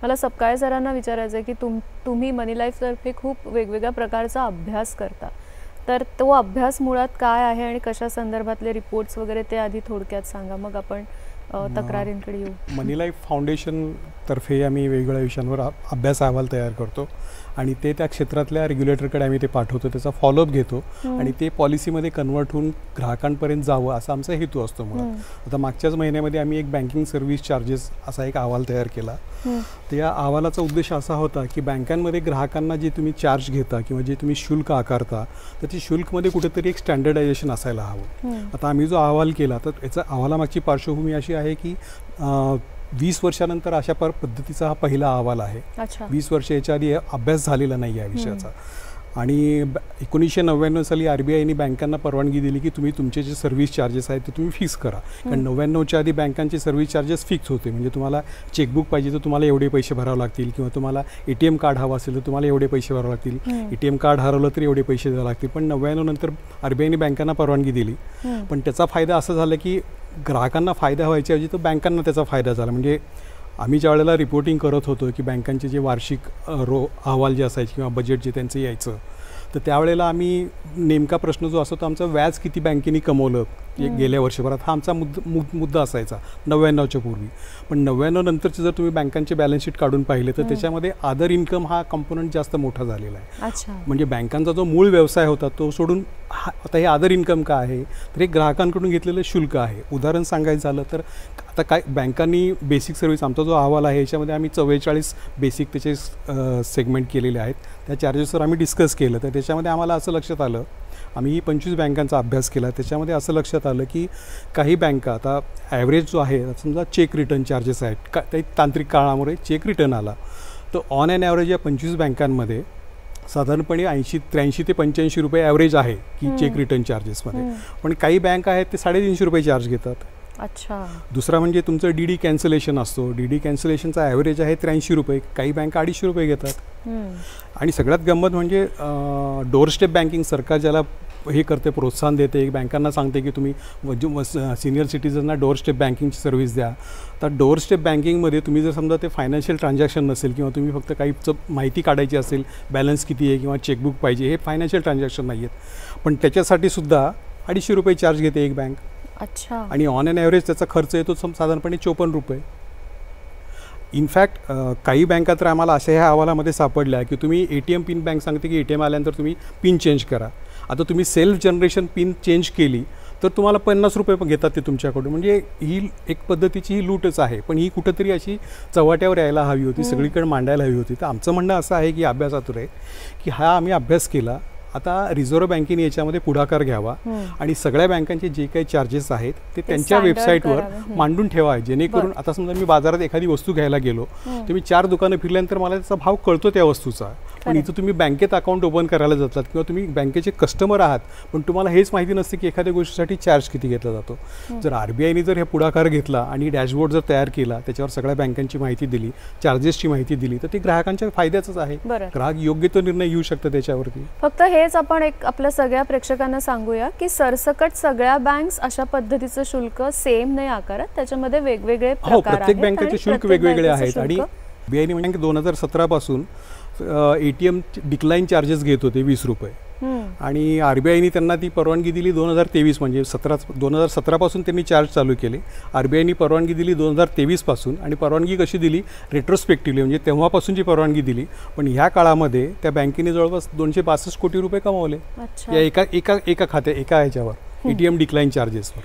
मला सपकाळे सरांना विचारायचं आहे की तुम्ही मनी लाईफतर्फे खूप वेगवेगळ्या प्रकारचा अभ्यास करता, तर तो अभ्यास मुळात काय आहे आणि कशा संदर्भातले रिपोर्ट्स वगैरे ते आधी थोडक्यात सांगा, मग आपण तक्रारींकडे येऊ. मनी लाईफ फाउंडेशन तर्फे आम्ही वेगवेगळ्या विषयांवर अभ्यास अहवाल तयार करतो आणि ते त्या क्षेत्रातल्या रेग्युलेटरकडे आम्ही ते पाठवतो, त्याचा फॉलोअप घेतो आणि ते पॉलिसीमध्ये कन्वर्ट होऊन ग्राहकांपर्यंत जावं असा आमचा हेतू असतो. मुळात आता मागच्याच महिन्यामध्ये आम्ही एक बँकिंग सर्व्हिस चार्जेस असा एक अहवाल तयार केला. तर या अहवालाचा उद्देश असा होता की बँकांमध्ये ग्राहकांना जे तुम्ही चार्ज घेता किंवा जे तुम्ही शुल्क आकारता तर ते शुल्कमध्ये कुठेतरी एक स्टँडर्डायझेशन असायला हवं. आता आम्ही जो अहवाल केला तर याचा अहवालामागची पार्श्वभूमी अशी आहे की 20 वर्षानंतर अशा पद्धतीचा हा पहिला अहवाल आहे. 20 वर्ष याच्या आधी अभ्यास झालेला नाही या विषयाचा. आणि 1999 साली RBIने बँकांना परवानगी दिली की तुम्ही तुमचे जे सर्व्हिस चार्जेस आहेत ते तुम्ही फिक्स करा. कारण 99च्या आधी बँकांचे सर्व्हिस चार्जेस फिक्स होते. म्हणजे तुम्हाला चेकबुक पाहिजे तर तुम्हाला एवढे पैसे भरावे लागतील किंवा तुम्हाला ATM कार्ड हवं असेल तर तुम्हाला एवढे पैसे भरावे लागतील. ATM कार्ड हरवलं तर एवढे पैसे द्यावे लागतील. पण 99 नंतर RBIने बँकांना परवानगी दिली. पण त्याचा फायदा असा झाला की ग्राहकांना फायदा व्हायच्याऐवजी तो बँकांना त्याचा फायदा झाला. म्हणजे आम्ही ज्या वेळेला रिपोर्टिंग करत होतो की बँकांचे जे वार्षिक अहवाल जे असायचे किंवा बजेट जे त्यांचं यायचं तर त्यावेळेला आम्ही नेमका प्रश्न जो असतो तो आमचा व्याज किती बँकेने कमवलं गेल्या वर्षभरात हा आमचा मुद्दा असायचा 99च्या पूर्वी. पण 99 नंतरचे जर तुम्ही बँकांचे बॅलन्स शीट काढून पाहिले तर त्याच्यामध्ये अदर इन्कम हा कंपोनंट जास्त मोठा झालेला आहे. म्हणजे बँकांचा जो मूळ व्यवसाय होता तो सोडून आता हे अदर इन्कम का आहे तर हे ग्राहकांकडून घेतलेलं शुल्क आहे. उदाहरण सांगायचं झालं तर आता काय बँकांनी बेसिक सर्व्हिस आमचा जो अहवाल आहे याच्यामध्ये आम्ही 44 बेसिक त्याचे सेगमेंट केलेले आहेत. त्या चार्जेसवर आम्ही डिस्कस केलं तर त्याच्यामध्ये आम्हाला असं लक्षात आलं, आम्ही 25 बँकांचा अभ्यास केला, त्याच्यामध्ये असं लक्षात आलं की काही बँका आता ॲव्हरेज जो आहे समजा चेक रिटर्न चार्जेस आहेत काही तांत्रिक काळामुळे चेक रिटर्न आला तर ऑन ॲन ॲव्हरेज या 25 बँकांमध्ये साधारणपणे 83 ते 85 रुपये ॲव्हरेज आहे की चेक रिटर्न चार्जेसमध्ये. पण काही बँक आहेत ते 350 रुपये चार्ज घेतात. दुसरा म्हणजे तुमचं DD कॅन्सलेशन असतो. DD कॅन्सलेशनचा ॲव्हरेज आहे 83 रुपये, काही बँका 250 रुपये घेतात. आणि सगळ्यात गंमत म्हणजे डोअरस्टेप बँकिंग सरकार ज्याला हे करते प्रोत्साहन देते बँकांना सांगते की तुम्ही सिनियर सिटीजनना डोअरस्टेप बँकिंगची सर्व्हिस द्या. तर डोअरस्टेप बँकिंगमध्ये तुम्ही जर समजा ते फायनान्शियल ट्रान्झॅक्शन नसेल किंवा तुम्ही फक्त काही माहिती काढायची असेल बॅलन्स किती आहे किंवा चेकबुक पाहिजे हे फायनान्शियल ट्रान्झॅक्शन नाही आहेत पण त्याच्यासाठी सुद्धा 250 रुपये चार्ज घेते एक बँक. आणि ऑन ॲन ॲव्हरेज त्याचा खर्च येतो साधारणपणे 54 रुपये. इनफॅक्ट काही बँका तर आम्हाला अशा ह्या अहवालामध्ये सापडल्या की तुम्ही ATM पिन बँक सांगते की ATM आल्यानंतर तुम्ही पिन चेंज करा. आता तुम्ही सेल्फ जनरेशन पिन चेंज केली तर तुम्हाला 50 रुपये पण घेतात ते तुमच्याकडून. म्हणजे ही एक पद्धतीची ही लूटच आहे. पण ही कुठंतरी अशी चव्हाट्यावर यायला हवी होती, सगळीकडे मांडायला हवी होती. तर आमचं म्हणणं असं आहे की अभ्यासातून आहे की हा आम्ही अभ्यास केला. आता रिझर्व्ह बँकेने याच्यामध्ये पुढाकार घ्यावा आणि सगळ्या बँकांचे जे काही चार्जेस आहेत ते त्यांच्या वेबसाईटवर मांडून ठेवा जेणेकरून आता समजा मी बाजारात एखादी वस्तू घ्यायला गेलो तर मी 4 दुकानं फिरल्यानंतर मला त्याचा भाव कळतो त्या वस्तूचा. पण इथं तुम्ही बँकेत अकाउंट ओपन करायला जातात किंवा तुम्ही बँकेचे कस्टमर आहात पण तुम्हाला हेच माहिती नसते की एखाद्या गोष्टीसाठी चार्ज किती घेतला जातो. जर RBIने जर हे पुढाकार घेतला आणि डॅशबोर्ड जर तयार केला त्याच्यावर सगळ्या बँकांची माहिती दिली, चार्जेसची माहिती दिली तर ते ग्राहकांच्या फायद्याचंच आहे. ग्राहक योग्य तो निर्णय घेऊ शकतो त्याच्यावरती. फक्त हेच आपण एक आपल्या सगळ्या प्रेक्षकांना सांगूया की सरसकट सगळ्या बँक्स अशा पद्धतीचं शुल्क सेम नाही आकारत, त्याच्यामध्ये वेगवेगळे प्रकार आहेत. प्रत्येक बँकेचे शुल्क वेगवेगळे आहेत. आणि RBIने म्हणजे 2017 पासून ATM डिक्लाइन चार्जेस घेत होते 20 रुपये आणि RBIने त्यांना ती परवानगी दिली 2023 म्हणजे 2017 पासून त्यांनी चार्ज चालू केले. RBIने परवानगी दिली 2023 पासून आणि परवानगी कशी दिली रेट्रोस्पेक्टिव्हली म्हणजे तेव्हापासूनची परवानगी दिली. पण ह्या काळामध्ये त्या बँकेने जवळपास 262 कोटी रुपये कमावले या एका ह्याच्यावर ATM डिक्लाइन चार्जेसवर.